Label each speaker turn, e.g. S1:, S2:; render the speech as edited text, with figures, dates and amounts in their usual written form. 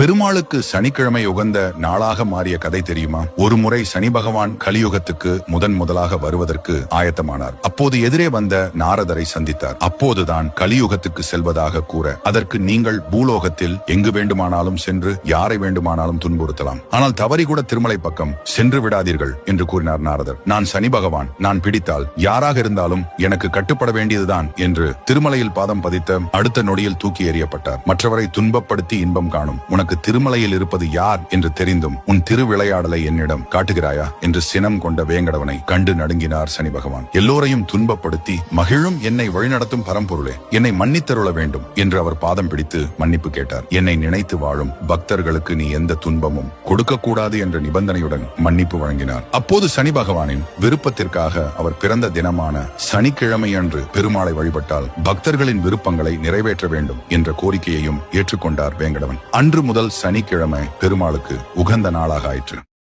S1: பெருமாளுக்கு சனிக்கிழமை உகந்த நாளாக மாறிய கதை தெரியுமா? ஒரு முறை சனி பகவான் கலியுகத்துக்கு முதலாக வருவதற்கு ஆயத்தமானார். அப்போது எதிரே வந்த நாரதரை சந்தித்தார். அப்போதுதான் கலியுகத்துக்கு செல்வதாக கூற, அதற்கு நீங்கள் பூலோகத்தில் எங்கு வேண்டுமானாலும் சென்று யாரை வேண்டுமானாலும் துன்புறுத்தலாம், ஆனால் தவறி கூட திருமலை பக்கம் சென்று விடாதீர்கள் என்று கூறினார் நாரதர். நான் சனி பகவான், நான் பிடித்தால் யாராக இருந்தாலும் எனக்கு கட்டுப்பட வேண்டியதுதான் என்று திருமலையில் பாதம் பதித்த அடுத்த நொடியில் தூக்கி எறியப்பட்டார். மற்றவரை துன்பப்படுத்தி இன்பம் காணும் உனக்கு திருமலையில் இருப்பது யார் என்று தெரிந்தும் உன் திருவிளையாடலை என்னிடம் காட்டுகிறாயா என்று சினம் கொண்ட வேங்கடவனை கண்டு நடுங்கினார் சனி பகவான். எல்லோரையும் துன்பப்படுத்தி மகிழும் என்னை வழிநடத்தும் பரம்பொருளே, என்னை மன்னித்தருள வேண்டும் என்று அவர் பாதம் பிடித்து மன்னிப்பு கேட்டார். என்னை நினைத்து வாழும் பக்தர்களுக்கு நீ எந்த துன்பமும் கொடுக்க கூடாது என்ற நிபந்தனையுடன் மன்னிப்பு வழங்கினார். அப்போது சனி பகவானின் விருப்பத்திற்காக அவர் பிறந்த தினமான சனிக்கிழமை அன்று பெருமாளை வழிபட்டால் பக்தர்களின் விருப்பங்களை நிறைவேற்ற வேண்டும் என்ற கோரிக்கையையும் ஏற்றுக்கொண்டார் வேங்கடவன். அன்று முதல் சனிக்கிழமை பெருமாளுக்கு உகந்த நாளாக ஆயிற்று.